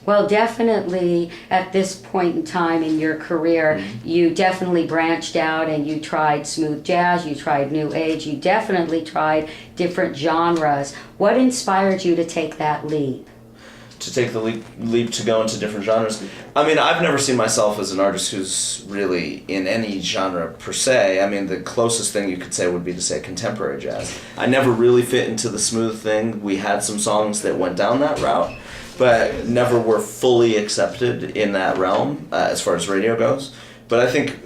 Well, definitely at this point in time in your career, you definitely branched out and you tried smooth jazz, you tried new age, you definitely tried different genres. What inspired you to take that leap? To take the leap to go into different genres. I mean, I've never seen myself as an artist who's really in any genre per se. I mean, the closest thing you could say would be to say contemporary jazz. I never really fit into the smooth thing. We had some songs that went down that route, but never were fully accepted in that realm as far as radio goes. But I think,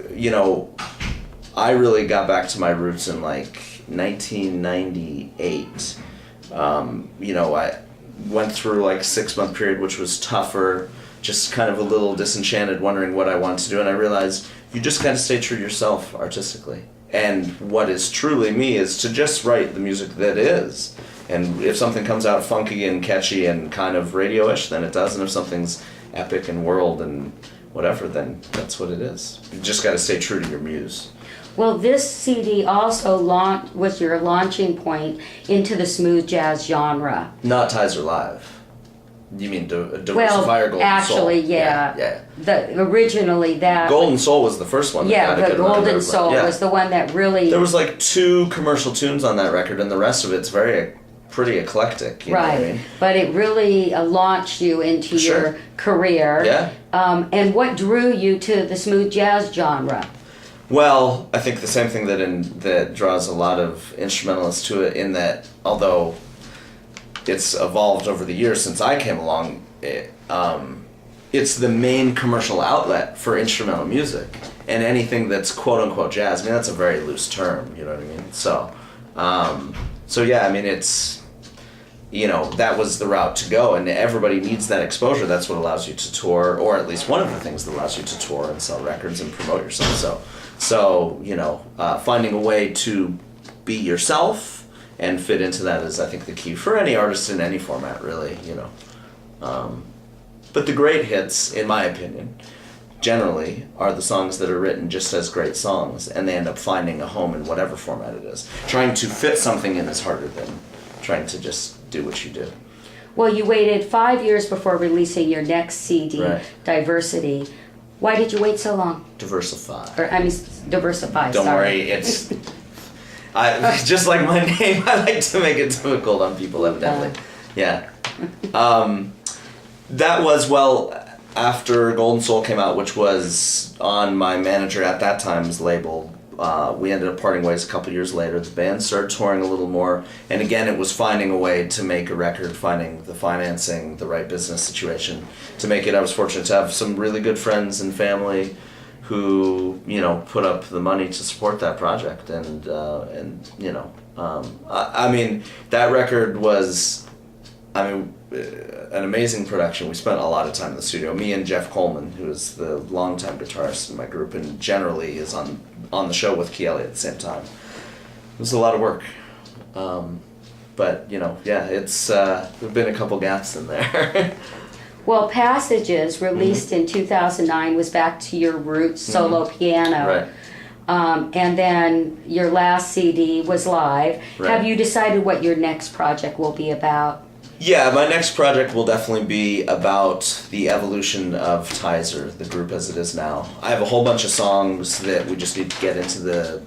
I really got back to my roots in like 1998. I went through like a 6-month period which was tougher, just kind of a little disenchanted, wondering what I wanted to do, and I realized you just gotta stay true to yourself artistically. And what is truly me is to just write the music that is. And if something comes out funky and catchy and kind of radio-ish, then it does, and if something's epic and world and whatever, then that's what it is. You just gotta stay true to your muse. Well, this CD also was your launching point into the smooth jazz genre. Not Tizer Live. You mean Diversify or Golden Soul? Actually, yeah. Originally that. Golden Soul was the first one. The Golden Soul was the one that really. There was like 2 commercial tunes on that record, and the rest of it's pretty eclectic. You know what I mean? But it really launched you into your career. Yeah. And what drew you to the smooth jazz genre? Well, I think the same thing that draws a lot of instrumentalists to it, in that although it's evolved over the years since I came along, it's the main commercial outlet for instrumental music, and anything that's quote-unquote jazz, I mean, that's a very loose term, you know what I mean? So yeah, I mean, it's, that was the route to go, and everybody needs that exposure. That's what allows you to tour, or at least one of the things that allows you to tour and sell records and promote yourself. So finding a way to be yourself and fit into that is, I think, the key for any artist in any format, really, But the great hits, in my opinion, generally are the songs that are written just as great songs, and they end up finding a home in whatever format it is. Trying to fit something in is harder than trying to just do what you do. Well, you waited 5 years before releasing your next CD, right. Diversity. Why did you wait so long? Diversify. Diversify. Don't worry, it's just like my name. I like to make it difficult on people, evidently. Yeah. That was, after Golden Soul came out, which was on my manager at that time's label. We ended up parting ways a couple years later. The band started touring a little more, and again, it was finding a way to make a record, finding the financing, the right business situation to make it. I was fortunate to have some really good friends and family who, put up the money to support that project, and I mean, that record was, an amazing production. We spent a lot of time in the studio. Me and Jeff Coleman, who is the longtime guitarist in my group and generally is on the show with Keely at the same time. It was a lot of work. But, it's there've been a couple gaps in there. Well, Passages, released in 2009, was back to your roots, solo piano. Right. And then your last CD was live. Right. Have you decided what your next project will be about? Yeah, my next project will definitely be about the evolution of Tizer, the group as it is now. I have a whole bunch of songs that we just need to get into the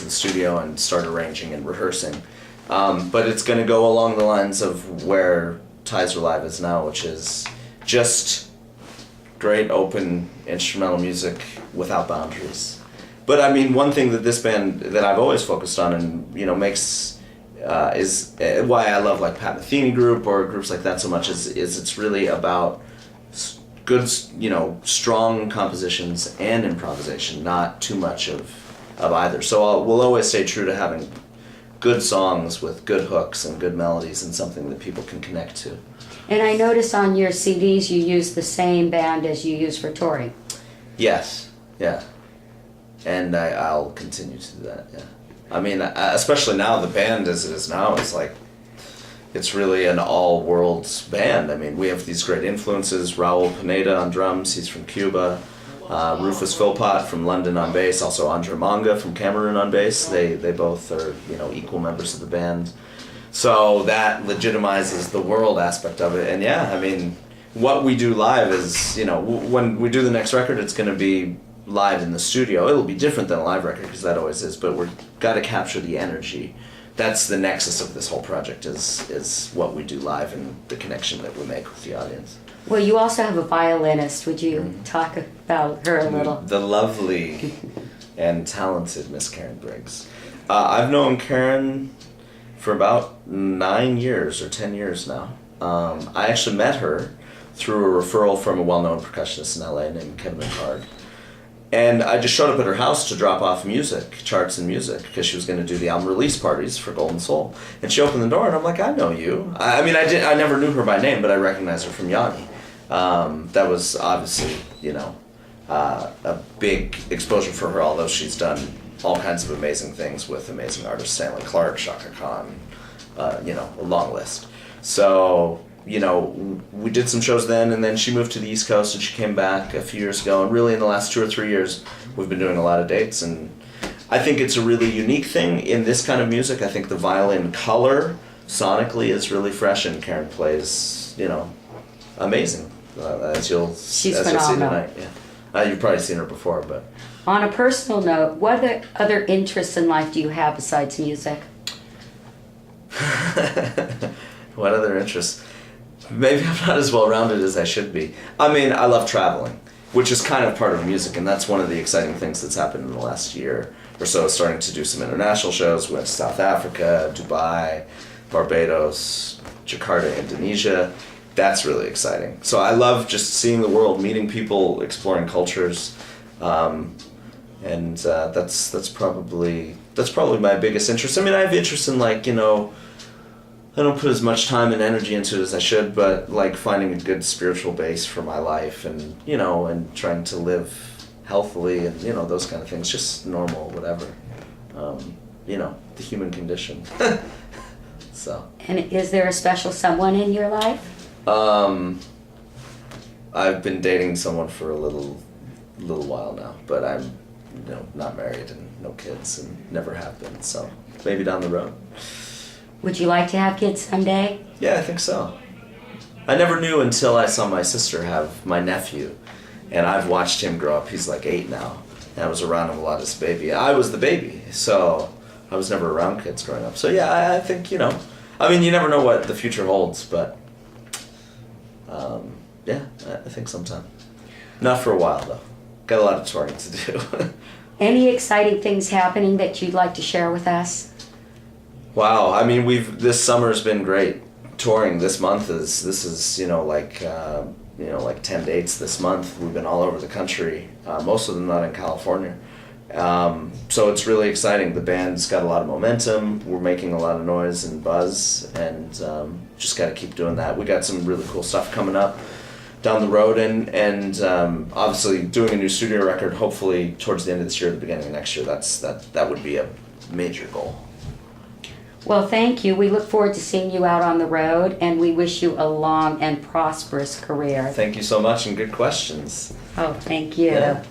studio and start arranging and rehearsing. But it's going to go along the lines of where Tizer Live is now, which is just great open instrumental music without boundaries. But I mean, one thing that this band that I've always focused on and makes is why I love like Pat Metheny group or groups like that so much is it's really about good, strong compositions and improvisation, not too much of either. So we'll always stay true to having good songs with good hooks and good melodies and something that people can connect to. And I notice on your CDs you use the same band as you use for touring. Yes, yeah. And I'll continue to do that, yeah. I mean, especially now, the band as it is now, it's really an all-worlds band. I mean, we have these great influences. Raul Pineda on drums, he's from Cuba. Rufus Philpott from London on bass, also Andre Manga from Cameroon on bass. They both are, equal members of the band. So that legitimizes the world aspect of it. And yeah, I mean, what we do live is, when we do the next record, it's going to be live in the studio. It'll be different than a live record because that always is, but we're got to capture the energy. That's the nexus of this whole project is what we do live and the connection that we make with the audience. Well, you also have a violinist. Would you talk about her a little? The lovely and talented Miss Karen Briggs. I've known Karen for about 9 years or 10 years now. I actually met her through a referral from a well-known percussionist in LA named Kevin McCard. And I just showed up at her house to drop off charts and music, because she was going to do the album release parties for Golden Soul. And she opened the door, and I'm like, I know you. I never knew her by name, but I recognized her from Yanni. That was obviously, a big exposure for her, although she's done all kinds of amazing things with amazing artists, Stanley Clarke, Chaka Khan, a long list. So, we did some shows then, and then she moved to the East Coast, and she came back a few years ago, and really in the last 2 or 3 years, we've been doing a lot of dates, and I think it's a really unique thing in this kind of music. I think the violin color, sonically, is really fresh, and Karen plays, amazing, as you'll see tonight. Yeah. You've probably seen her before, but... On a personal note, what other interests in life do you have besides music? What other interests? Maybe I'm not as well-rounded as I should be. I love traveling, which is kind of part of music, and that's one of the exciting things that's happened in the last year or so, starting to do some international shows. We went to South Africa, Dubai, Barbados, Jakarta, Indonesia. That's really exciting. So I love just seeing the world, meeting people, exploring cultures, and that's probably my biggest interest. I have interest in I don't put as much time and energy into it as I should, but finding a good spiritual base for my life, and and trying to live healthily, and those kind of things, just normal, whatever, the human condition. So. And is there a special someone in your life? I've been dating someone for a little while now, but I'm not married and no kids and never have been, so maybe down the road. Would you like to have kids someday? Yeah, I think so. I never knew until I saw my sister have my nephew, and I've watched him grow up. He's like 8 now, and I was around him a lot as a baby. I was the baby, so I was never around kids growing up. So yeah, I think, you never know what the future holds, but yeah, I think sometime. Not for a while, though. Got a lot of touring to do. Any exciting things happening that you'd like to share with us? Wow, this summer's been great. Touring this month is 10 dates this month. We've been all over the country, most of them not in California. So it's really exciting. The band's got a lot of momentum. We're making a lot of noise and buzz, and just got to keep doing that. We got some really cool stuff coming up down the road, and obviously doing a new studio record, hopefully towards the end of this year, the beginning of next year. That would be a major goal. Well, thank you. We look forward to seeing you out on the road, and we wish you a long and prosperous career. Thank you so much, and good questions. Oh, thank you. Yeah.